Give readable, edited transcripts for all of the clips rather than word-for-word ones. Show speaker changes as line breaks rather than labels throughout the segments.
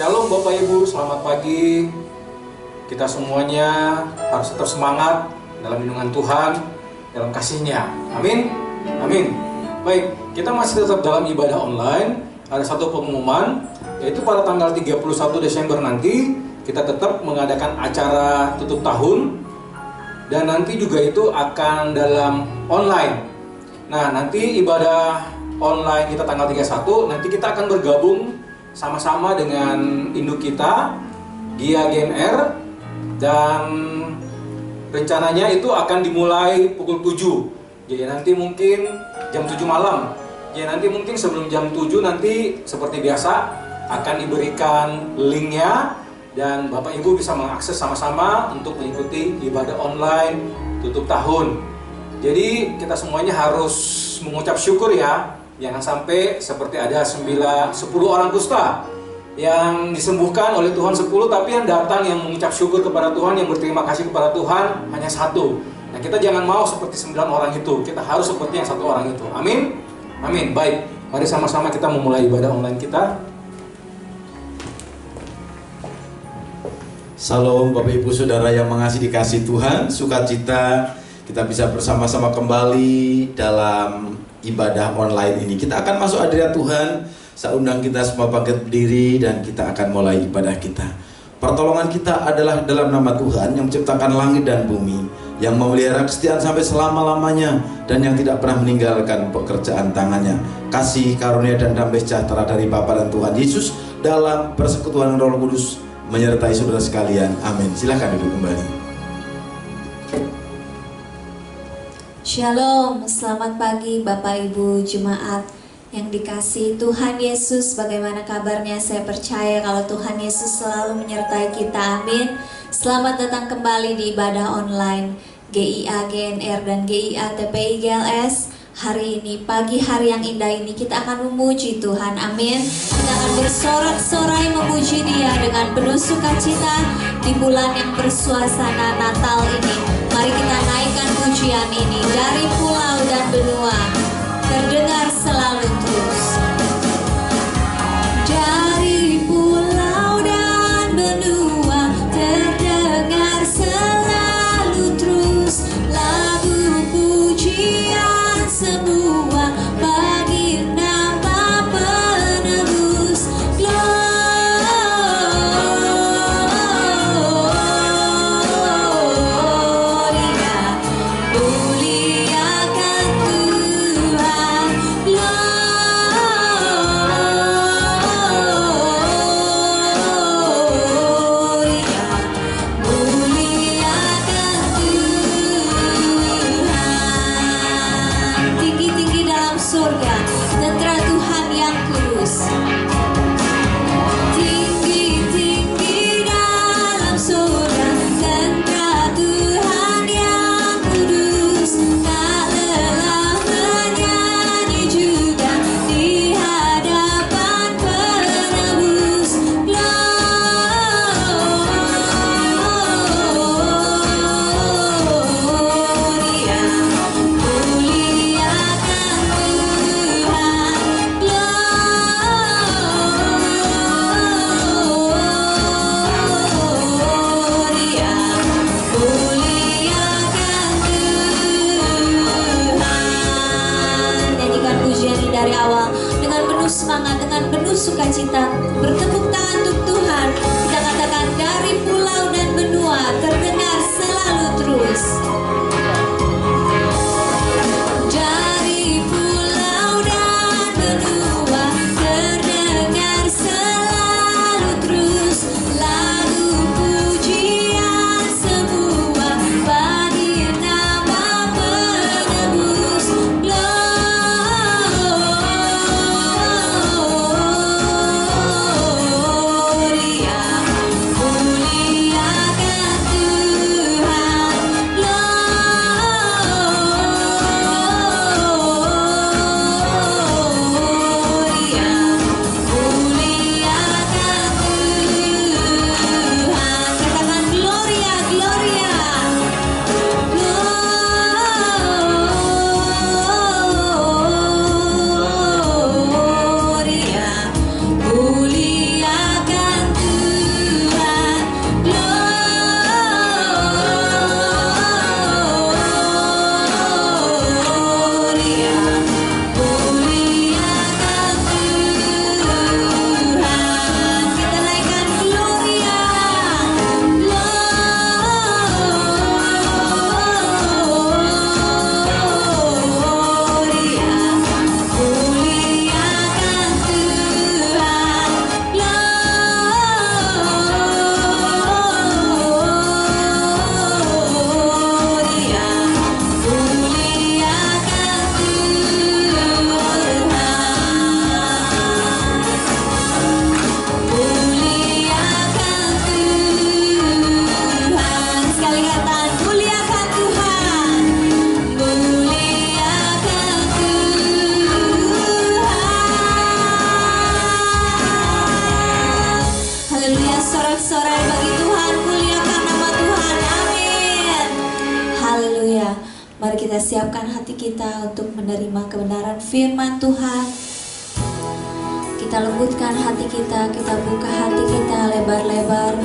Shalom Bapak Ibu, selamat pagi. Kita semuanya harus tetap semangat dalam lindungan Tuhan, dalam kasih-Nya. Amin. Amin. Baik, kita masih tetap dalam ibadah online. Ada satu pengumuman, yaitu pada tanggal 31 Desember nanti kita tetap mengadakan acara tutup tahun. Dan nanti juga itu akan dalam online. Nah, nanti ibadah online kita tanggal 31, nanti kita akan bergabung sama-sama dengan induk kita, Gia GNR, dan rencananya itu akan dimulai pukul 7. Jadi nanti mungkin jam 7 malam. Jadi nanti mungkin sebelum jam 7 nanti seperti biasa akan diberikan linknya dan Bapak Ibu bisa mengakses sama-sama untuk mengikuti ibadah online tutup tahun. Jadi kita semuanya harus mengucap syukur ya. Jangan sampai seperti ada 10 orang kusta yang disembuhkan oleh Tuhan 10, tapi yang datang yang mengucap syukur kepada Tuhan, yang berterima kasih kepada Tuhan hanya 1. Nah, kita jangan mau seperti 9 orang itu. Kita harus seperti yang 1 orang itu. Amin. Amin. Baik, mari sama-sama kita memulai ibadah online kita.
Salam Bapak Ibu Saudara yang mengasihi dikasih Tuhan, sukacita kita bisa bersama-sama kembali dalam ibadah online ini. Kita akan masuk hadirat Tuhan. Saya undang kita semua bangkit berdiri dan kita akan mulai ibadah kita. Pertolongan kita adalah dalam nama Tuhan yang menciptakan langit dan bumi, yang memelihara kesetiaan sampai selama-lamanya, dan yang tidak pernah meninggalkan pekerjaan tangannya. Kasih, karunia, dan damai sejahtera dari Bapa dan Tuhan Yesus dalam persekutuan Roh Kudus menyertai saudara sekalian. Amin. Silakan duduk kembali.
Shalom, selamat pagi Bapak Ibu Jemaat yang dikasihi Tuhan Yesus. Bagaimana kabarnya? Saya percaya kalau Tuhan Yesus selalu menyertai kita. Amin. Selamat datang kembali di ibadah online GIA GNR dan GIA TPI GLS. Hari ini, pagi hari yang indah ini, kita akan memuji Tuhan. Amin. Kita akan bersorak-sorai memuji Dia dengan penuh sukacita di bulan yang bersuasana Natal ini. Mari kita naikkan pujian ini dari pulau dan benua, terdengar selalu terus. Dari pulau dan benua, terdengar selalu terus lagu pujian semua bagi nama penebus. Sukacita, bertepuk tangan untuk Tuhan. Kita katakan dari pulau dan benua, terdengar selalu terus. Dari pulau dan benua, terdengar selalu terus lagu pujian semua bagi nama penebus. Gloria. bersorai bagi Tuhan, muliakan nama Tuhan, amin. Haleluya. Mari kita siapkan hati kita untuk menerima kebenaran firman Tuhan. Kita lembutkan hati kita buka hati kita lebar-lebar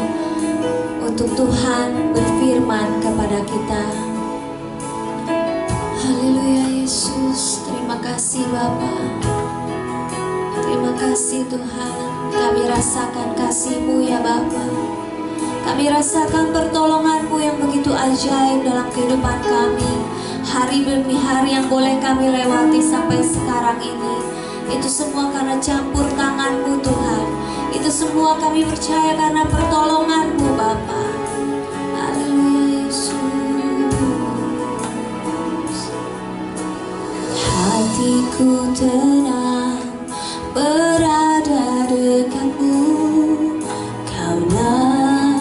untuk Tuhan berfirman kepada kita. Haleluya Yesus, terima kasih Bapa. Terima kasih Tuhan, kami rasakan kasih-Mu ya Bapa. Kami rasakan pertolongan-Mu yang begitu ajaib dalam kehidupan kami. Hari demi hari yang boleh kami lewati sampai sekarang ini, itu semua karena campur tangan-Mu Tuhan. Itu semua kami percaya karena pertolongan-Mu Bapa. Haleluya Yesus. Hatiku tenang berada dekat-Mu, Kaulah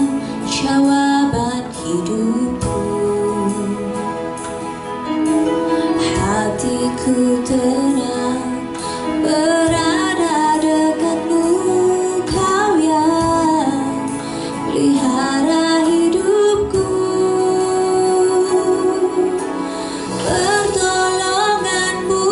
jawaban hidupku. Hatiku tenang berada dekat-Mu, Kau yang pelihara hidupku. Pertolongan-Mu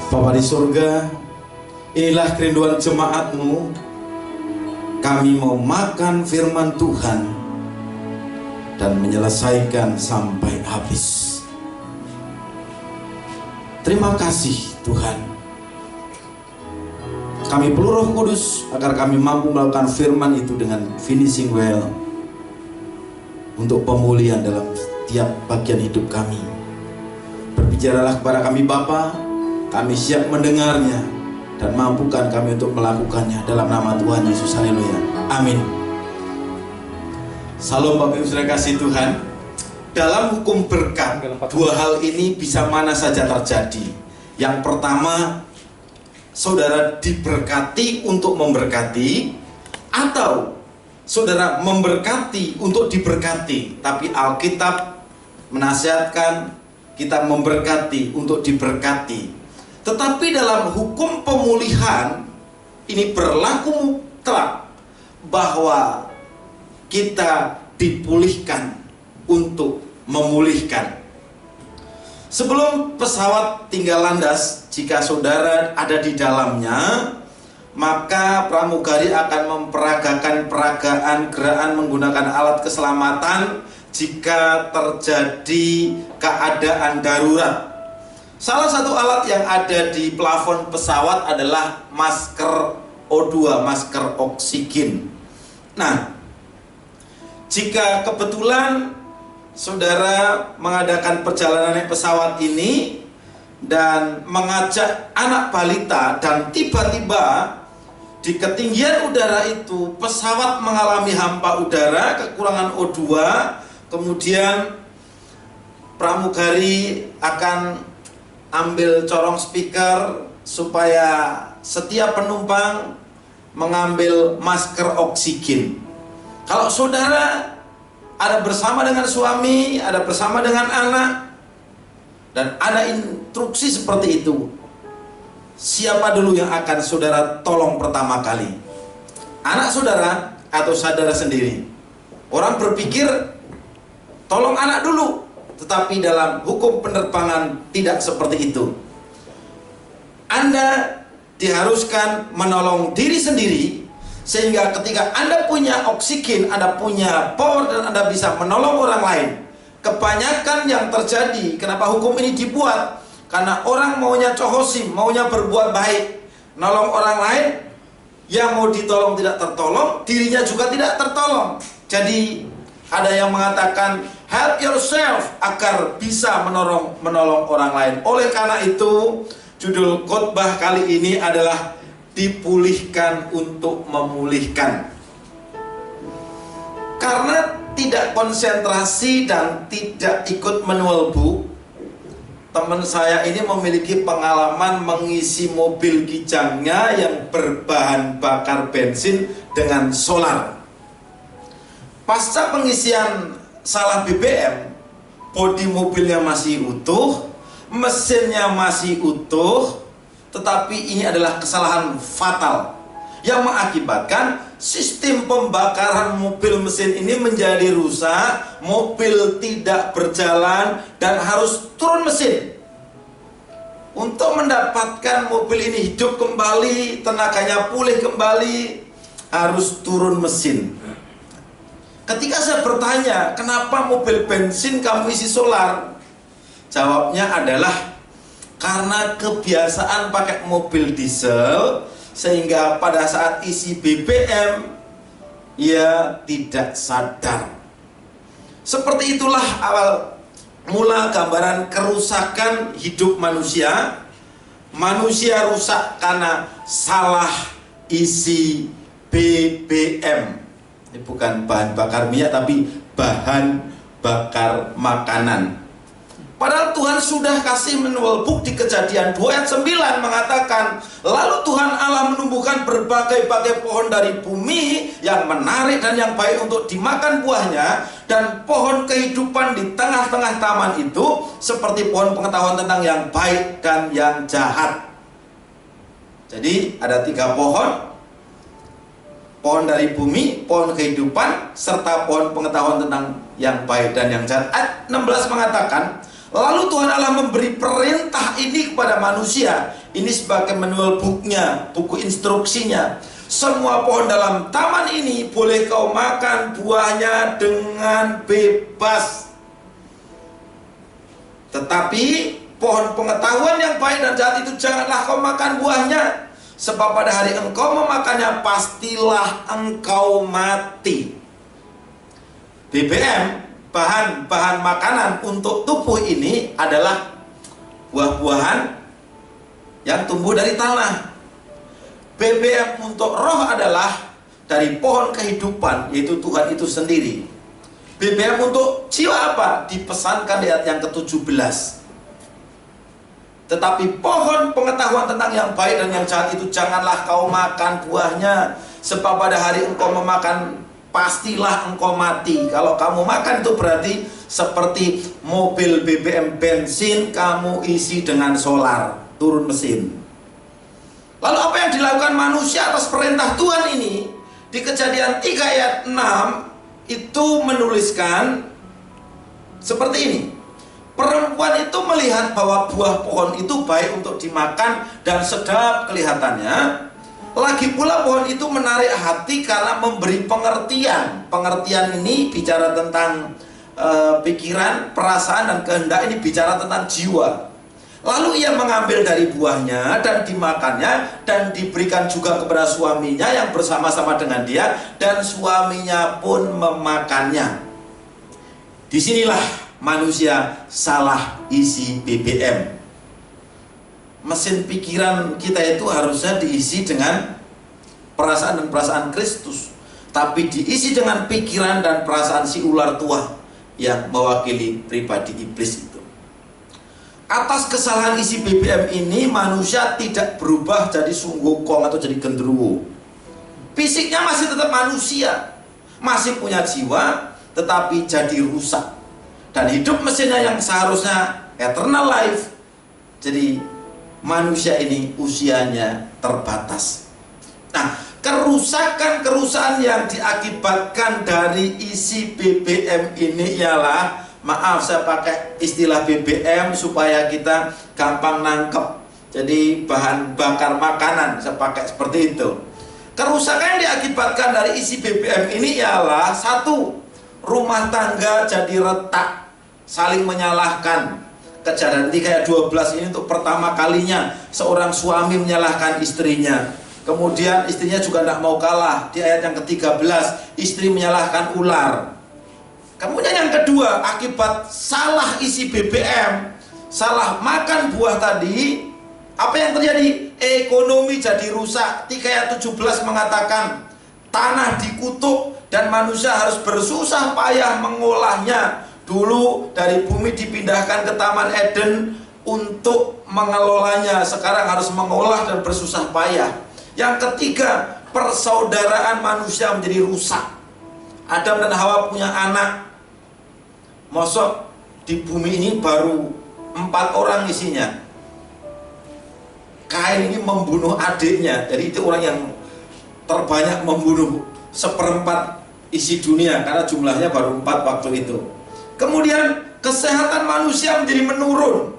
Bapa di surga, inilah kerinduan jemaat-Mu. Kami mau makan firman Tuhan dan menyelesaikan sampai habis. Terima kasih Tuhan. Kami perlu Roh Kudus agar kami mampu melakukan firman itu dengan finishing well untuk pemulihan dalam setiap bagian hidup kami. Berbicaralah kepada kami Bapa, kami siap mendengarnya dan mampukan kami untuk melakukannya dalam nama Tuhan Yesus. Haleluya. Amin. Salam Bapak Ibu Saudara kasih Tuhan. Dalam hukum berkat, dua hal ini bisa mana saja terjadi. Yang pertama, saudara diberkati untuk memberkati, atau saudara memberkati untuk diberkati. Tapi Alkitab menasihatkan kita memberkati untuk diberkati. Tetapi dalam hukum pemulihan ini berlaku mutlak bahwa kita dipulihkan untuk memulihkan. Sebelum pesawat tinggal landas, jika saudara ada di dalamnya, maka pramugari akan memperagakan peragaan gerakan menggunakan alat keselamatan jika terjadi keadaan darurat. Salah satu alat yang ada di plafon pesawat adalah masker O2, masker oksigen. Nah, jika kebetulan saudara mengadakan perjalanan naik pesawat ini dan mengajak anak balita dan tiba-tiba di ketinggian udara itu pesawat mengalami hampa udara, kekurangan O2, kemudian pramugari akan ambil corong speaker supaya setiap penumpang mengambil masker oksigen. Kalau saudara ada bersama dengan suami, ada bersama dengan anak, dan ada instruksi seperti itu, siapa dulu yang akan saudara tolong pertama kali? Anak saudara atau saudara sendiri? Orang berpikir tolong anak dulu, tetapi dalam hukum penerbangan tidak seperti itu. Anda diharuskan menolong diri sendiri, sehingga ketika Anda punya oksigen, Anda punya power, dan Anda bisa menolong orang lain. Kebanyakan yang terjadi, kenapa hukum ini dibuat? Karena orang maunya cohosim, maunya berbuat baik, nolong orang lain, yang mau ditolong tidak tertolong, dirinya juga tidak tertolong. Jadi ada yang mengatakan help yourself agar bisa menolong orang lain. Oleh karena itu, judul khotbah kali ini adalah dipulihkan untuk memulihkan. Karena tidak konsentrasi dan tidak ikut manual book, teman saya ini memiliki pengalaman mengisi mobil kijangnya yang berbahan bakar bensin dengan solar. Pasca pengisian salah BBM, bodi mobilnya masih utuh, mesinnya masih utuh, tetapi ini adalah kesalahan fatal yang mengakibatkan sistem pembakaran mobil mesin ini menjadi rusak, mobil tidak berjalan dan harus turun mesin. Untuk mendapatkan mobil ini hidup kembali, tenaganya pulih kembali, harus turun mesin. Ketika saya bertanya, kenapa mobil bensin kamu isi solar? Jawabnya adalah karena kebiasaan pakai mobil diesel, sehingga pada saat isi BBM ia tidak sadar. Seperti itulah awal mula gambaran kerusakan hidup manusia. Manusia rusak karena salah isi BBM. Ini bukan bahan bakar minyak, tapi bahan bakar makanan. Padahal Tuhan sudah kasih manual book di Kejadian 2 ayat 9 mengatakan, lalu Tuhan Allah menumbuhkan berbagai-bagai pohon dari bumi yang menarik dan yang baik untuk dimakan buahnya, dan pohon kehidupan di tengah-tengah taman itu seperti pohon pengetahuan tentang yang baik dan yang jahat. Jadi ada 3 pohon, pohon dari bumi, pohon kehidupan, serta pohon pengetahuan tentang yang baik dan yang jahat. Ayat 16 mengatakan, Lalu Tuhan Allah memberi perintah ini kepada manusia. Ini sebagai manual booknya, buku instruksinya. Semua pohon dalam taman ini boleh kau makan buahnya dengan bebas. Tetapi pohon pengetahuan yang baik dan jahat itu janganlah kau makan buahnya, sebab pada hari engkau memakannya pastilah engkau mati. BBM, bahan-bahan makanan untuk tubuh ini adalah buah-buahan yang tumbuh dari tanah. BBM untuk roh adalah dari pohon kehidupan, yaitu Tuhan itu sendiri. BBM untuk jiwa apa? Dipesankan di ayat yang ke-17. Tetapi pohon pengetahuan tentang yang baik dan yang jahat itu janganlah kau makan buahnya, sebab pada hari engkau memakan pastilah engkau mati. Kalau kamu makan itu berarti seperti mobil BBM bensin kamu isi dengan solar, turun mesin. Lalu apa yang dilakukan manusia atas perintah Tuhan ini? Di Kejadian 3 ayat 6 itu menuliskan seperti ini. Perempuan itu melihat bahwa buah pohon itu baik untuk dimakan dan sedap kelihatannya. Lagi pula pohon itu menarik hati karena memberi pengertian. Pengertian ini bicara tentang pikiran, perasaan, dan kehendak. Ini bicara tentang jiwa. Lalu ia mengambil dari buahnya dan dimakannya, dan diberikan juga kepada suaminya yang bersama-sama dengan dia, dan suaminya pun memakannya. Disinilah manusia salah isi BBM. Mesin pikiran kita itu harusnya diisi dengan perasaan dan perasaan Kristus, tapi diisi dengan pikiran dan perasaan si ular tua yang mewakili pribadi iblis itu. Atas kesalahan isi BBM ini, manusia tidak berubah jadi sunggokong atau jadi genderuwo. Fisiknya masih tetap manusia, masih punya jiwa, tetapi jadi rusak. Dan hidup mesinnya yang seharusnya eternal life, jadi manusia ini usianya terbatas. Nah, kerusakan yang diakibatkan dari isi BBM ini ialah, maaf saya pakai istilah BBM supaya kita gampang nangkep, jadi bahan bakar makanan, saya pakai seperti itu. Kerusakan yang diakibatkan dari isi BBM ini ialah, satu, rumah tangga jadi retak, saling menyalahkan. Kejadian 3 ayat 12 ini untuk pertama kalinya seorang suami menyalahkan istrinya. Kemudian istrinya juga tidak mau kalah. Di ayat yang ke-13 istri menyalahkan ular. Kemudian yang kedua, akibat salah isi BBM, salah makan buah tadi, apa yang terjadi? Ekonomi jadi rusak. 3 ayat 17 mengatakan tanah dikutuk dan manusia harus bersusah payah mengolahnya. Dulu dari bumi dipindahkan ke Taman Eden untuk mengelolanya, sekarang harus mengolah dan bersusah payah. Yang ketiga, persaudaraan manusia menjadi rusak. Adam dan Hawa punya anak, mosok di bumi ini baru 4 orang isinya. Kain ini membunuh adiknya, jadi itu orang yang terbanyak membunuh 1/4 isi dunia, karena jumlahnya baru 4 waktu itu. Kemudian kesehatan manusia menjadi menurun.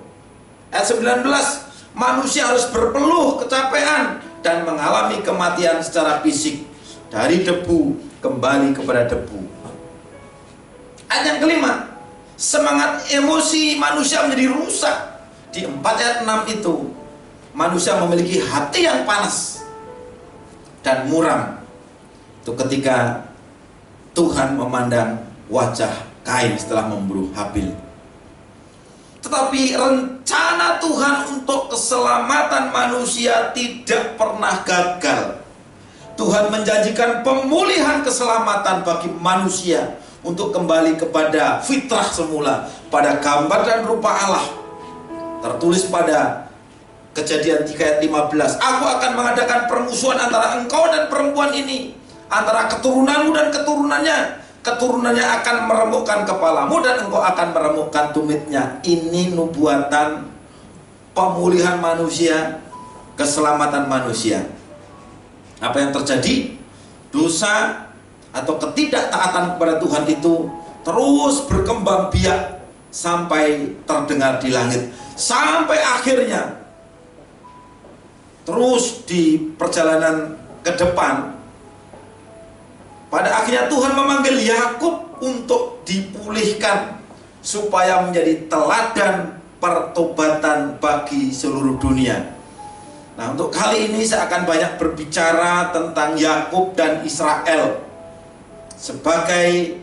Ayat 19, manusia harus berpeluh kecapean dan mengalami kematian secara fisik. Dari debu kembali kepada debu. Ayat yang kelima, semangat emosi manusia menjadi rusak. Di 4 ayat 6 itu, manusia memiliki hati yang panas dan muram. Itu ketika Tuhan memandang wajah Kain setelah membunuh Habil. Tetapi rencana Tuhan untuk keselamatan manusia tidak pernah gagal. Tuhan menjanjikan pemulihan keselamatan bagi manusia untuk kembali kepada fitrah semula, pada gambar dan rupa Allah. Tertulis pada Kejadian 3 ayat 15, aku akan mengadakan permusuhan antara engkau dan perempuan ini, antara keturunanmu dan keturunannya. Keturunannya akan meremukkan kepalamu dan engkau akan meremukkan tumitnya. Ini nubuatan pemulihan manusia, keselamatan manusia. Apa yang terjadi? Dosa atau ketidaktaatan kepada Tuhan itu terus berkembang biak sampai terdengar di langit. Sampai akhirnya terus di perjalanan ke depan, pada akhirnya Tuhan memanggil Yakub untuk dipulihkan supaya menjadi teladan pertobatan bagi seluruh dunia. Nah, untuk kali ini saya akan banyak berbicara tentang Yakub dan Israel sebagai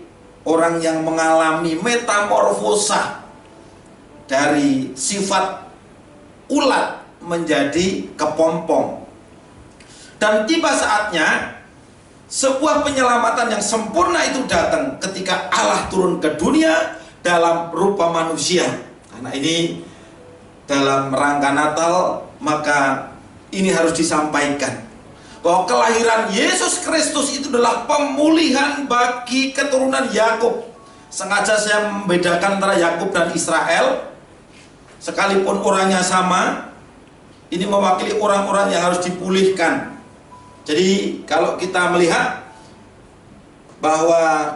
orang yang mengalami metamorfosa dari sifat ulat menjadi kepompong. Dan tiba saatnya sebuah penyelamatan yang sempurna itu datang ketika Allah turun ke dunia dalam rupa manusia. Karena ini dalam rangka Natal, maka ini harus disampaikan bahwa kelahiran Yesus Kristus itu adalah pemulihan bagi keturunan Yakub. Sengaja saya membedakan antara Yakub dan Israel, sekalipun orangnya sama, ini mewakili orang-orang yang harus dipulihkan. Jadi kalau kita melihat bahwa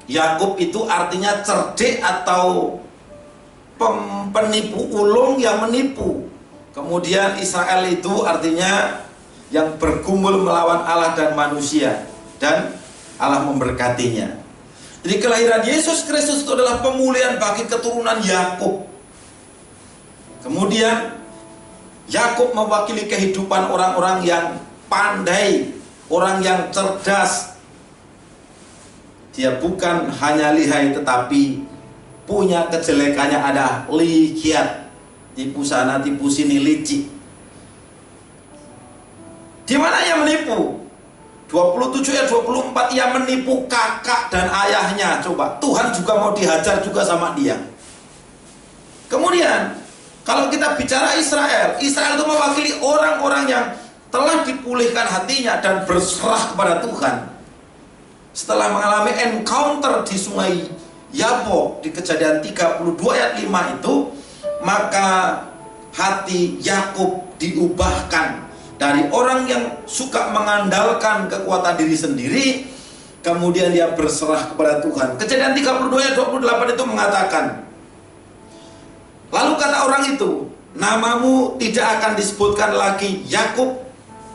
Yakub itu artinya cerdik atau penipu ulung yang menipu. Kemudian Israel itu artinya yang bergumul melawan Allah dan manusia, dan Allah memberkatinya. Jadi kelahiran Yesus Kristus itu adalah pemulihan bagi keturunan Yakub. Kemudian Yakub mewakili kehidupan orang-orang yang pandai, orang yang cerdas. Dia bukan hanya lihai tetapi punya kejelekannya, ada likiat, tipu sana tipu sini, licik. Di mana ia menipu? 27 ayat 24, ia menipu kakak dan ayahnya. Coba, Tuhan juga mau dihajar juga sama dia. Kemudian kalau kita bicara Israel, Israel itu mewakili orang-orang yang telah dipulihkan hatinya dan berserah kepada Tuhan. Setelah mengalami encounter di sungai Yabok di Kejadian 32 ayat 5 itu, maka hati Yakub diubahkan dari orang yang suka mengandalkan kekuatan diri sendiri, kemudian dia berserah kepada Tuhan. Kejadian 32 ayat 28 itu mengatakan, lalu kata orang itu, namamu tidak akan disebutkan lagi Yakub.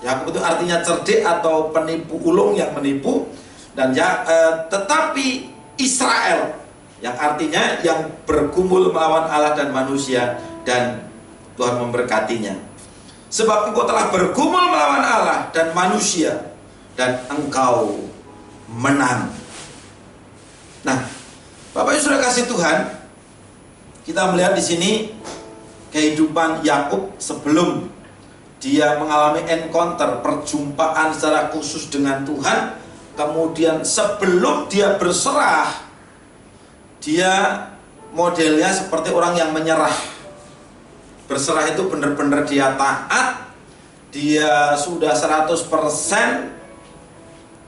Yakub itu artinya cerdik atau penipu ulung yang menipu, dan tetapi Israel, yang artinya yang bergumul melawan Allah dan manusia, dan Tuhan memberkatinya. Sebab engkau telah bergumul melawan Allah dan manusia, dan engkau menang. Nah, Bapak Ibu sudah kasih Tuhan, kita melihat di sini kehidupan Yakub sebelum dia mengalami encounter, perjumpaan secara khusus dengan Tuhan. Kemudian sebelum dia berserah, dia modelnya seperti orang yang menyerah. Berserah itu benar-benar dia taat, dia sudah 100%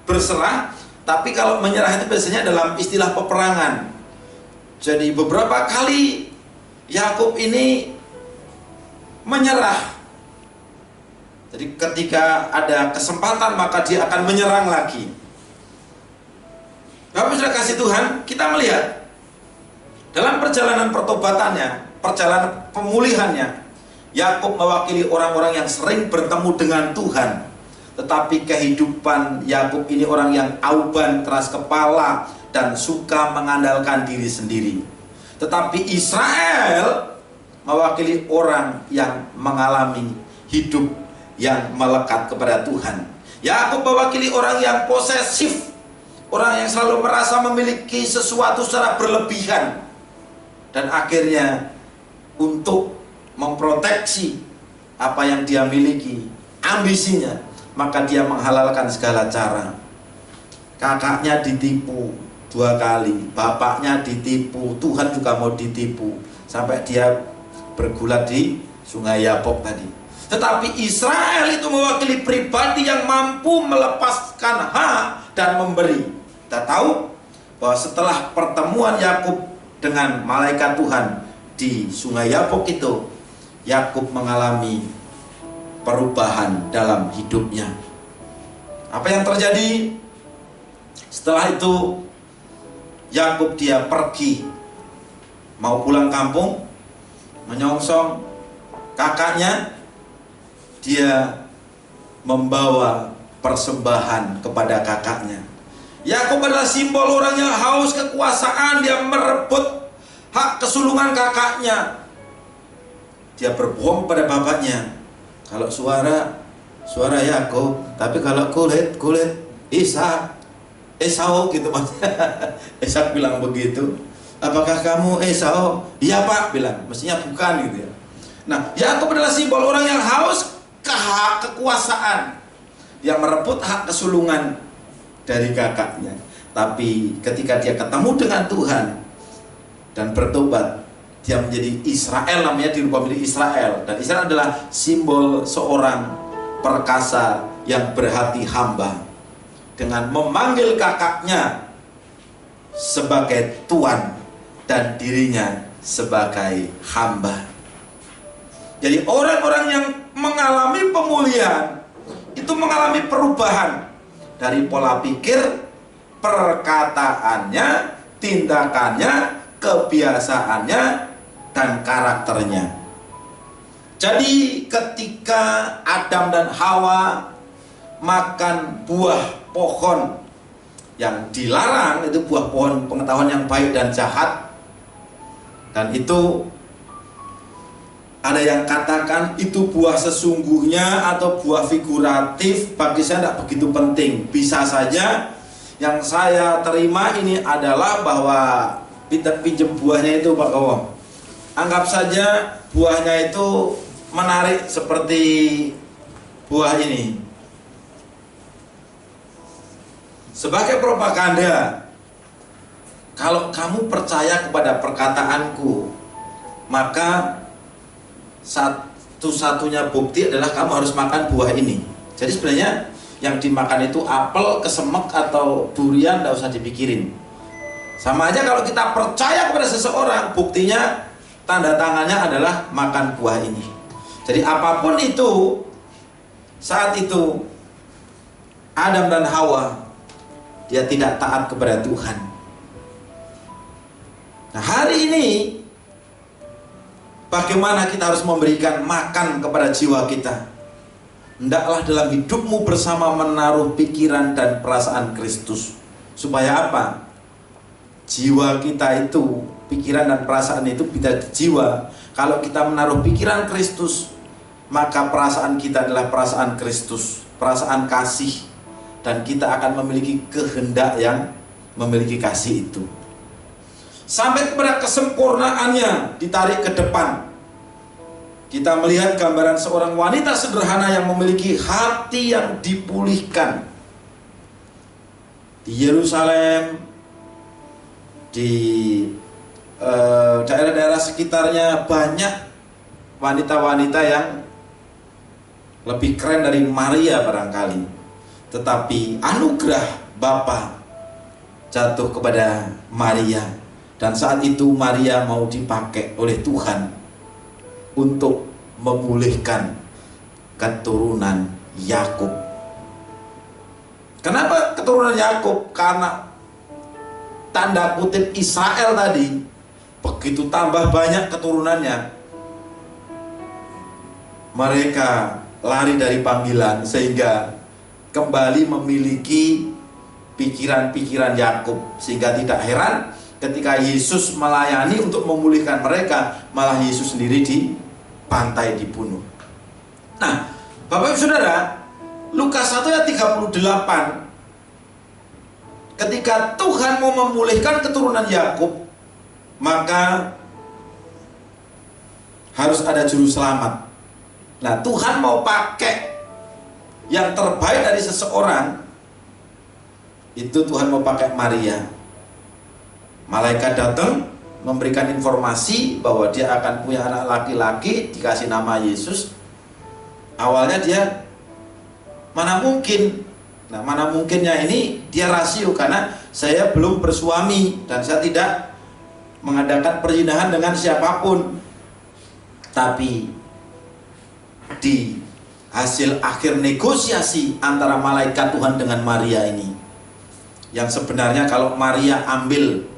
berserah. Tapi kalau menyerah itu biasanya dalam istilah peperangan. Jadi beberapa kali Yakub ini menyerah. Jadi ketika ada kesempatan maka dia akan menyerang lagi. Bapak sudah kasih Tuhan, kita melihat dalam perjalanan pertobatannya, perjalanan pemulihannya, Yakub mewakili orang-orang yang sering bertemu dengan Tuhan. Tetapi kehidupan Yakub ini orang yang auban, keras kepala, dan suka mengandalkan diri sendiri. Tetapi Israel mewakili orang yang mengalami hidup yang melekat kepada Tuhan. Yakub mewakili orang yang posesif, orang yang selalu merasa memiliki sesuatu secara berlebihan, dan akhirnya untuk memproteksi apa yang dia miliki, ambisinya, maka dia menghalalkan segala cara. Kakaknya ditipu 2 kali, bapaknya ditipu, Tuhan juga mau ditipu, sampai dia bergulat di sungai Yabok tadi. Tetapi Israel itu mewakili pribadi yang mampu melepaskan hak dan memberi. Kita tahu bahwa setelah pertemuan Yakub dengan malaikat Tuhan di sungai Yabok itu, Yakub mengalami perubahan dalam hidupnya. Apa yang terjadi? Setelah itu Yakub dia pergi mau pulang kampung, menyongsong kakaknya, dia membawa persembahan kepada kakaknya. Yakub adalah simbol orang yang haus kekuasaan, dia merebut hak kesulungan kakaknya. Dia berbohong pada bapaknya, kalau suara Yakub, tapi kalau kulit Esau gitu maksudnya. Esau bilang begitu. Apakah kamu Esau? Iya pak, bilang. Mestinya bukan gitu ya. Nah, Yakub adalah simbol orang yang haus kekuasaan, yang merebut hak kesulungan dari kakaknya. Tapi ketika dia ketemu dengan Tuhan dan bertobat, dia menjadi Israel, namanya dirubah menjadi Israel. Dan Israel adalah simbol seorang perkasa yang berhati hamba, dengan memanggil kakaknya sebagai tuan dan dirinya sebagai hamba. Jadi orang-orang yang mengalami pemulihan itu mengalami perubahan dari pola pikir, perkataannya, tindakannya, kebiasaannya, dan karakternya. Jadi ketika Adam dan Hawa makan buah pohon yang dilarang, itu buah pohon pengetahuan yang baik dan jahat, dan itu ada yang katakan itu buah sesungguhnya atau buah figuratif. Bagi saya tidak begitu penting. Bisa saja yang saya terima ini adalah bahwa pinjem buahnya itu Pak Kowo, anggap saja buahnya itu menarik seperti buah ini. Sebagai propaganda, kalau kamu percaya kepada perkataanku, maka satu-satunya bukti adalah kamu harus makan buah ini. Jadi sebenarnya yang dimakan itu apel, kesemek, atau durian, tidak usah dipikirin. Sama aja kalau kita percaya kepada seseorang, buktinya tanda tangannya adalah makan buah ini. Jadi apapun itu, saat itu Adam dan Hawa, dia tidak taat kepada Tuhan. Nah, hari ini bagaimana kita harus memberikan makan kepada jiwa kita? Hendaklah dalam hidupmu bersama menaruh pikiran dan perasaan Kristus. Supaya apa? Jiwa kita itu, pikiran dan perasaan itu bisa jiwa. Kalau kita menaruh pikiran Kristus, maka perasaan kita adalah perasaan Kristus, perasaan kasih, dan kita akan memiliki kehendak yang memiliki kasih itu. Sampai kepada kesempurnaannya ditarik ke depan. Kita melihat gambaran seorang wanita sederhana yang memiliki hati yang dipulihkan. Di Yerusalem, di daerah-daerah sekitarnya banyak wanita-wanita yang lebih keren dari Maria barangkali. Tetapi anugerah Bapa jatuh kepada Maria. Dan saat itu Maria mau dipakai oleh Tuhan untuk memulihkan keturunan Yakub. Kenapa keturunan Yakub? Karena tanda kutip Israel tadi, begitu tambah banyak keturunannya, mereka lari dari panggilan sehingga kembali memiliki pikiran-pikiran Yakub. Sehingga tidak heran ketika Yesus melayani untuk memulihkan mereka, malah Yesus sendiri dibantai, dibunuh. Nah, Bapak Ibu Saudara, Lukas 1 ayat 38, ketika Tuhan mau memulihkan keturunan Yakub, maka harus ada juru selamat. Nah, Tuhan mau pakai yang terbaik dari seseorang, itu Tuhan mau pakai Maria. Malaikat datang memberikan informasi bahwa dia akan punya anak laki-laki, dikasih nama Yesus. Awalnya dia mana mungkin. Nah, mana mungkinnya ini dia rasio, karena saya belum bersuami dan saya tidak mengadakan perzinahan dengan siapapun. Tapi di hasil akhir negosiasi antara malaikat Tuhan dengan Maria ini, yang sebenarnya kalau Maria ambil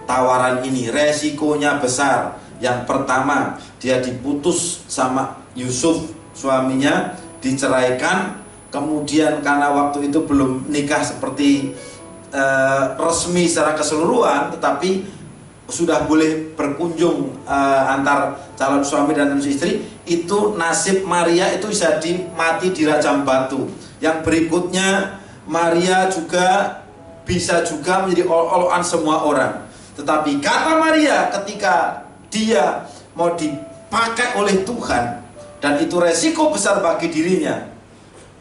tawaran ini. Resikonya besar. Yang pertama, dia diputus sama Yusuf, suaminya, diceraikan. Kemudian karena waktu itu belum nikah seperti resmi secara keseluruhan, tetapi sudah boleh berkunjung antar calon suami dan istri, itu nasib Maria itu bisa mati dirajam batu. Yang berikutnya, Maria juga bisa juga menjadi ol-olan semua orang. Tetapi kata Maria, ketika dia mau dipakai oleh Tuhan, dan itu resiko besar bagi dirinya,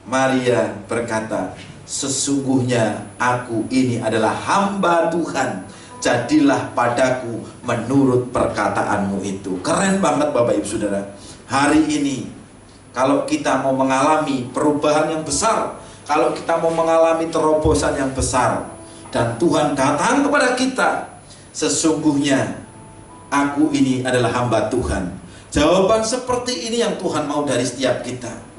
Maria berkata, sesungguhnya aku ini adalah hamba Tuhan, jadilah padaku menurut perkataanmu itu. Keren banget Bapak Ibu Saudara. Hari ini kalau kita mau mengalami perubahan yang besar, kalau kita mau mengalami terobosan yang besar, dan Tuhan datang kepada kita, sesungguhnya aku ini adalah hamba Tuhan. Jawaban seperti ini yang Tuhan mau dari setiap kita.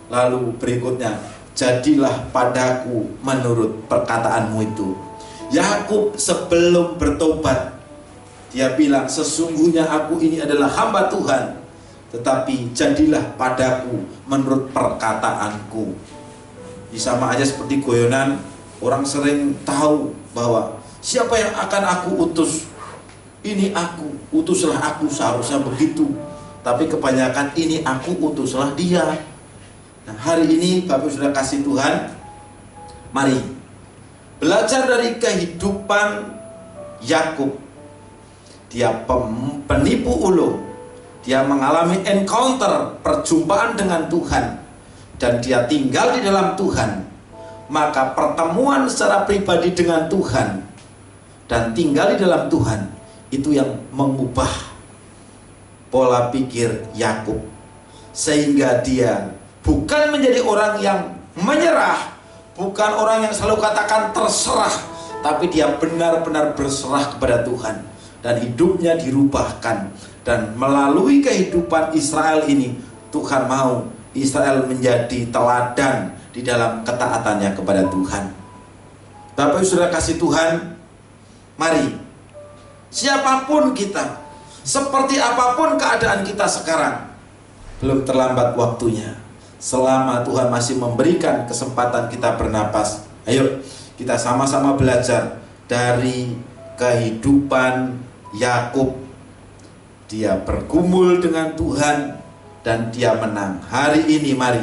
Lalu berikutnya, jadilah padaku menurut perkataanmu itu. Yakub sebelum bertobat, dia bilang, sesungguhnya aku ini adalah hamba Tuhan, tetapi jadilah padaku menurut perkataanku. Ini sama aja seperti guyonan, orang sering tahu bahwa siapa yang akan aku utus? Ini aku, utuslah aku, seharusnya begitu. Tapi kebanyakan ini aku, utuslah dia. Nah, hari ini Bapak sudah kasih Tuhan, mari belajar dari kehidupan Yakub. Dia penipu ulung, dia mengalami encounter, perjumpaan dengan Tuhan, dan dia tinggal di dalam Tuhan. Maka pertemuan secara pribadi dengan Tuhan dan tinggal di dalam Tuhan, itu yang mengubah pola pikir Yakub, sehingga dia bukan menjadi orang yang menyerah, bukan orang yang selalu katakan terserah, tapi dia benar-benar berserah kepada Tuhan, dan hidupnya dirubahkan. Dan melalui kehidupan Israel ini, Tuhan mau Israel menjadi teladan di dalam ketaatannya kepada Tuhan. Bapak Saudara kasih Tuhan, mari siapapun kita, seperti apapun keadaan kita sekarang, belum terlambat waktunya. Selama Tuhan masih memberikan kesempatan kita bernapas, ayo kita sama-sama belajar dari kehidupan Yakub. Dia bergumul dengan Tuhan dan dia menang. Hari ini mari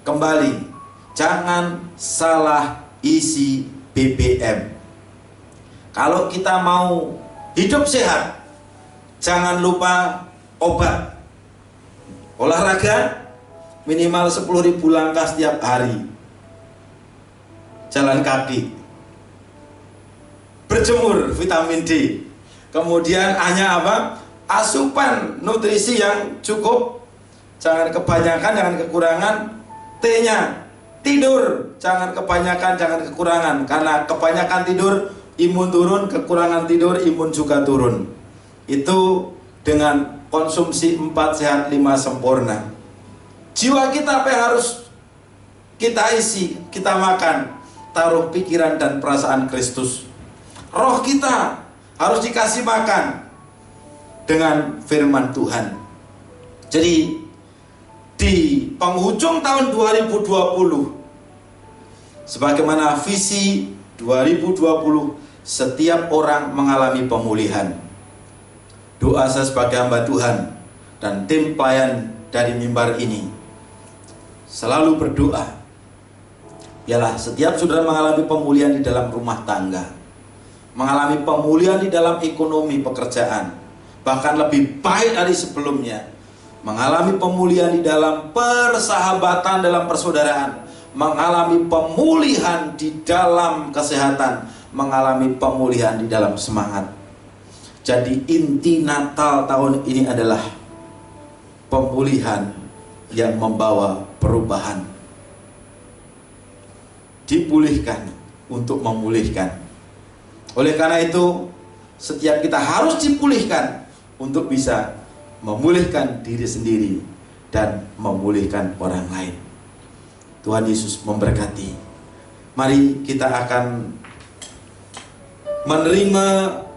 kembali, jangan salah isi BBM. Kalau kita mau hidup sehat, jangan lupa obat. Olahraga minimal 10.000 langkah setiap hari. Jalan kaki. Berjemur, vitamin D. Kemudian hanya apa? Asupan nutrisi yang cukup. Jangan kebanyakan, jangan kekurangan. T-nya, tidur. Jangan kebanyakan, jangan kekurangan. Karena kebanyakan tidur, imun turun. Kekurangan tidur, imun juga turun. Itu dengan konsumsi 4 sehat 5 sempurna. Jiwa kita apa yang harus kita isi, kita makan? Taruh pikiran dan perasaan Kristus. Roh kita harus dikasih makan dengan firman Tuhan. Jadi di penghujung tahun 2020, sebagaimana visi 2020, setiap orang mengalami pemulihan. Doa saya sebagai hamba Tuhan dan tim pelayan dari mimbar ini selalu berdoa, ialah setiap saudara mengalami pemulihan di dalam rumah tangga, mengalami pemulihan di dalam ekonomi pekerjaan, bahkan lebih baik dari sebelumnya, mengalami pemulihan di dalam persahabatan, dalam persaudaraan, mengalami pemulihan di dalam kesehatan, mengalami pemulihan di dalam semangat. Jadi inti Natal tahun ini adalah pemulihan yang membawa perubahan. Dipulihkan untuk memulihkan. Oleh karena itu, setiap kita harus dipulihkan untuk bisa memulihkan diri sendiri dan memulihkan orang lain. Tuhan Yesus memberkati. Mari kita akan menerima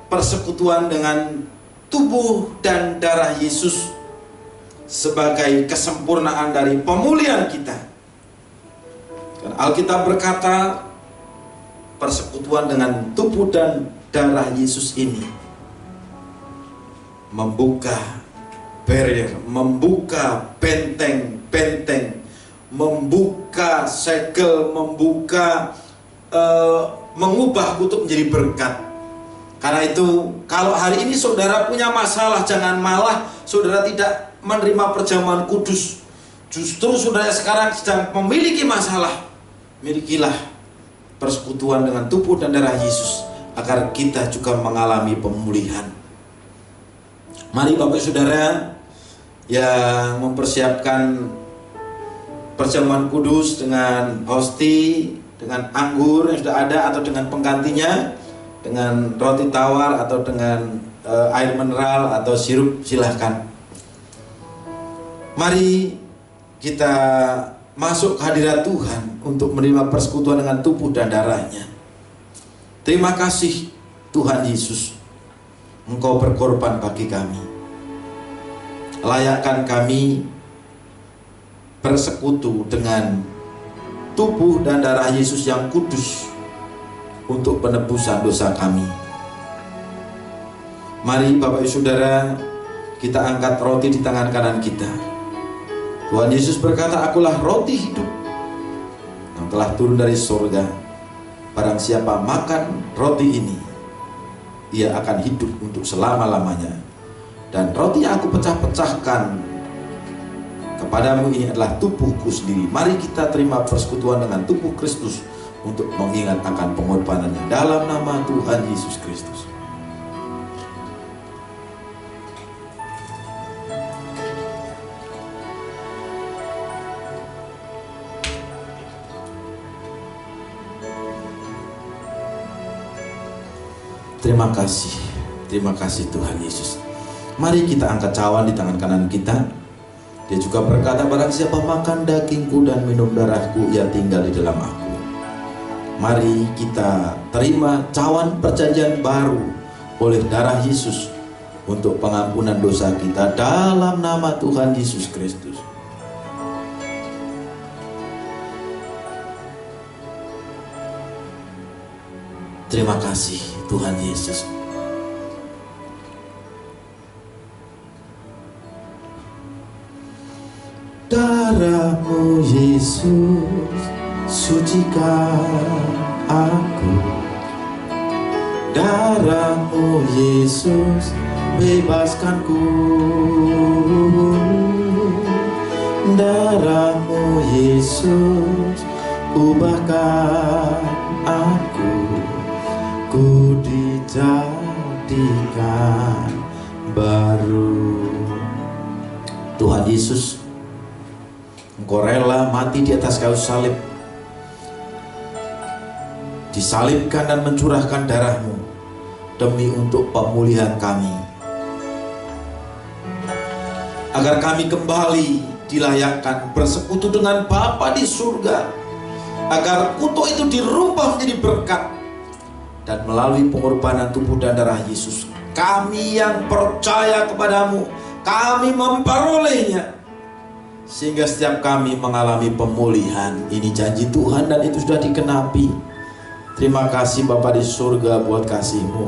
persekutuan dengan tubuh dan darah Yesus sebagai kesempurnaan dari pemulihan kita. Dan Alkitab berkata, persekutuan dengan tubuh dan darah Yesus ini membuka barrier, membuka benteng-benteng, membuka segel, mengubah kutuk menjadi berkat. Karena itu, kalau hari ini saudara punya masalah, jangan malah saudara tidak menerima perjamuan kudus. Justru saudara sekarang sedang memiliki masalah, milikilah persekutuan dengan tubuh dan darah Yesus agar kita juga mengalami pemulihan. Mari Bapak Saudara yang mempersiapkan perjamuan kudus dengan hosti, dengan anggur yang sudah ada atau dengan penggantinya, dengan roti tawar atau dengan air mineral atau sirup, silahkan. Mari kita masuk ke hadirat Tuhan untuk menerima persekutuan dengan tubuh dan darahnya. Terima kasih Tuhan Yesus, Engkau berkorban bagi kami. Layakkan kami bersekutu dengan tubuh dan darah Yesus yang kudus untuk penebusan dosa kami. Mari Bapak Ibu Saudara, kita angkat roti di tangan kanan kita. Tuhan Yesus berkata, akulah roti hidup yang telah turun dari surga. Barang siapa makan roti ini, ia akan hidup untuk selama-lamanya. Dan roti yang aku pecah-pecahkan kepadamu ini adalah tubuhku sendiri. Mari kita terima persekutuan dengan tubuh Kristus untuk mengingat akan pengorbanannya dalam nama Tuhan Yesus Kristus. Terima kasih Tuhan Yesus. Mari kita angkat cawan di tangan kanan kita. Dia juga berkata, barang siapa makan dagingku dan minum darahku, ia tinggal di dalam aku. Mari kita terima cawan perjanjian baru oleh darah Yesus untuk pengampunan dosa kita dalam nama Tuhan Yesus Kristus. Terima kasih Tuhan Yesus. Darah-Mu Yesus sucikan aku. Darah-Mu Yesus bebaskanku. Darah-Mu Yesus ubahkan aku. Ku dijadikan baru. Tuhan Yesus, Engkau rela mati di atas kayu salib, disalibkan dan mencurahkan darah-Mu demi untuk pemulihan kami, agar kami kembali dilayakkan bersekutu dengan Bapa di surga, agar kutuk itu dirubah menjadi berkat. Dan melalui pengorbanan tubuh dan darah Yesus, kami yang percaya kepadamu, kami memperolehnya, sehingga setiap kami mengalami pemulihan. Ini janji Tuhan dan itu sudah dikenapi. Terima kasih Bapa di surga buat kasih-Mu.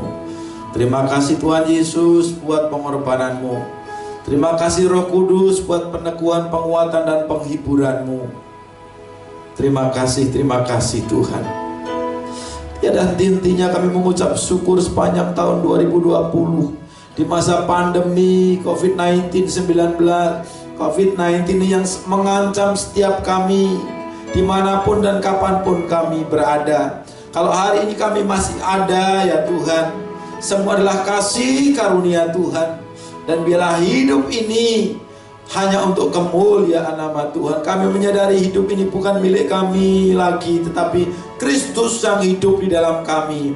Terima kasih Tuhan Yesus buat pengorbanan-Mu. Terima kasih Roh Kudus buat peneguhan, penguatan dan penghiburan-Mu. Terima kasih Tuhan. Tiada henti-hentinya kami mengucap syukur sepanjang tahun 2020. Di masa pandemi COVID-19 ini yang mengancam setiap kami, dimanapun dan kapanpun kami berada. Kalau hari ini kami masih ada ya Tuhan, semua adalah kasih karunia Tuhan. Dan biarlah hidup ini hanya untuk kemuliaan nama Tuhan. Kami menyadari hidup ini bukan milik kami lagi, tetapi Kristus yang hidup di dalam kami.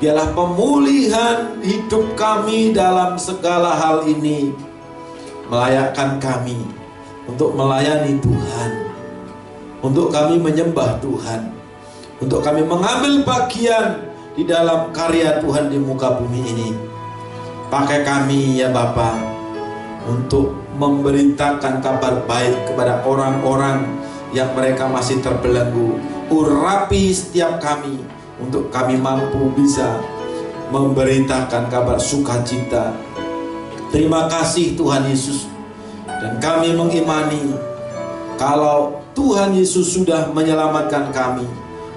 Biarlah pemulihan hidup kami dalam segala hal ini melayakkan kami untuk melayani Tuhan, untuk kami menyembah Tuhan, untuk kami mengambil bagian di dalam karya Tuhan di muka bumi ini. Pakai kami ya Bapa untuk memberitakan kabar baik kepada orang-orang yang mereka masih terbelenggu. Urapi setiap kami untuk kami mampu bisa memberitakan kabar sukacita. Terima kasih Tuhan Yesus. Dan kami mengimani kalau Tuhan Yesus sudah menyelamatkan kami,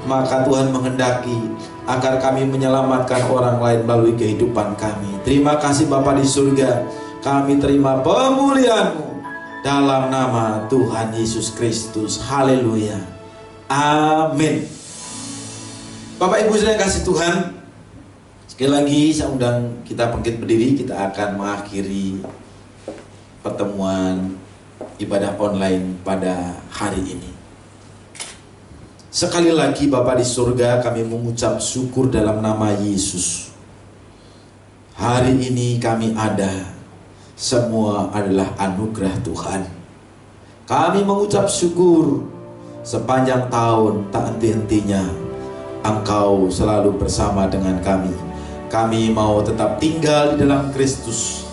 maka Tuhan menghendaki agar kami menyelamatkan orang lain melalui kehidupan kami. Terima kasih Bapa di surga. Kami terima pemulihan-Mu dalam nama Tuhan Yesus Kristus. Haleluya. Amin. Bapak Ibu yang kasih Tuhan, sekali lagi saya undang kita bangkit berdiri. Kita akan mengakhiri pertemuan ibadah online pada hari ini. Sekali lagi Bapa di surga, kami mengucap syukur dalam nama Yesus. Hari ini kami ada, semua adalah anugerah Tuhan. Kami mengucap syukur sepanjang tahun tak henti-hentinya Engkau selalu bersama dengan kami. Kami mau tetap tinggal di dalam Kristus.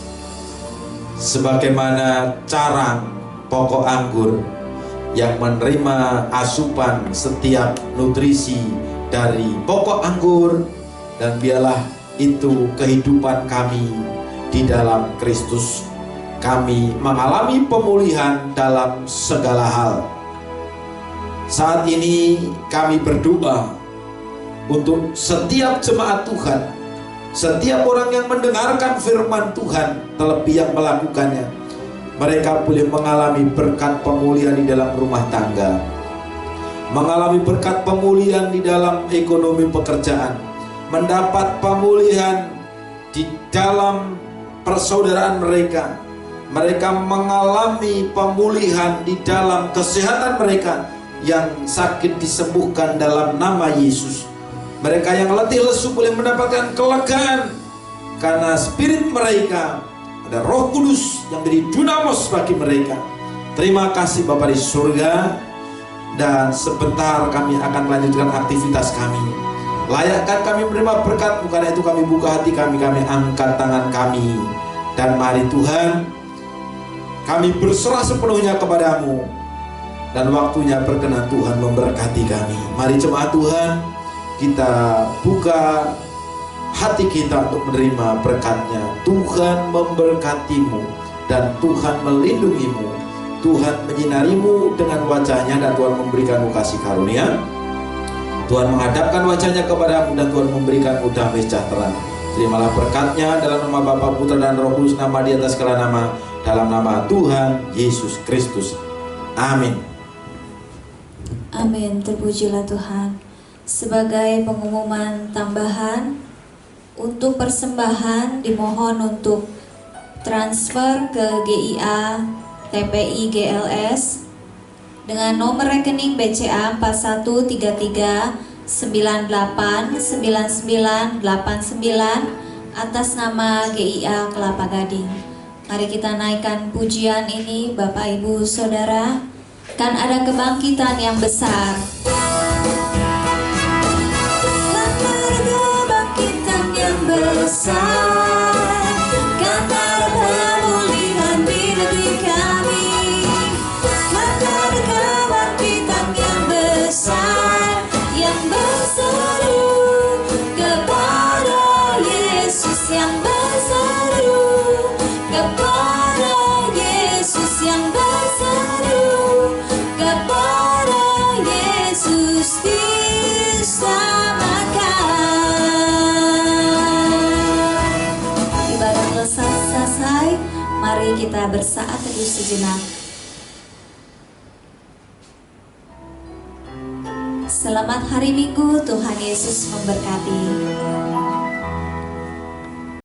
Sebagaimana carang pokok anggur yang menerima asupan setiap nutrisi dari pokok anggur, dan biarlah itu kehidupan kami di dalam Kristus. Kami mengalami pemulihan dalam segala hal. Saat ini kami berdoa untuk setiap jemaat Tuhan, setiap orang yang mendengarkan firman Tuhan, terlebih yang melakukannya. Mereka boleh mengalami berkat pemulihan di dalam rumah tangga, mengalami berkat pemulihan di dalam ekonomi pekerjaan, mendapat pemulihan di dalam persaudaraan mereka. Mereka mengalami pemulihan di dalam kesehatan mereka, yang sakit disembuhkan dalam nama Yesus. Mereka yang letih lesu boleh mendapatkan kelegaan karena spirit mereka ada Roh Kudus yang menjadi dunamos bagi mereka. Terima kasih Bapa di surga. Dan sebentar kami akan melanjutkan aktivitas kami. Layakkan kami menerima berkat, bukan itu kami buka hati kami angkat tangan kami. Dan mari Tuhan, kami berserah sepenuhnya kepadamu. Dan waktunya berkenan Tuhan memberkati kami. Mari jemaat Tuhan, kita buka hati kita untuk menerima berkat-Nya. Tuhan memberkatimu dan Tuhan melindungimu. Tuhan menyinarimu dengan wajah-Nya dan Tuhan memberikanmu kasih karunia. Tuhan menghadapkan wajah-Nya kepadamu dan Tuhan memberikanmu damai sejahtera. Terimalah berkat-Nya dalam nama Bapa, Putra dan Roh Kudus, nama di atas segala nama, dalam nama Tuhan Yesus Kristus. Amin.
Amin. Terpujilah Tuhan. Sebagai pengumuman tambahan, untuk persembahan dimohon untuk transfer ke GIA TPI GLS dengan nomor rekening BCA 4133989989 atas nama GIA Kelapa Gading. Mari kita naikkan pujian ini Bapak Ibu Saudara. Kan ada kebangkitan yang besar. Besar, karena pemulihan di negeri kami, karena kebangkitan yang besar, yang berseru kepada Yesus, yang berseru kepada Yesus, yang berseru kepada Yesus diselamatkan. Selesai, mari kita bersaat teduh sejenak. Selamat hari Minggu, Tuhan Yesus memberkati.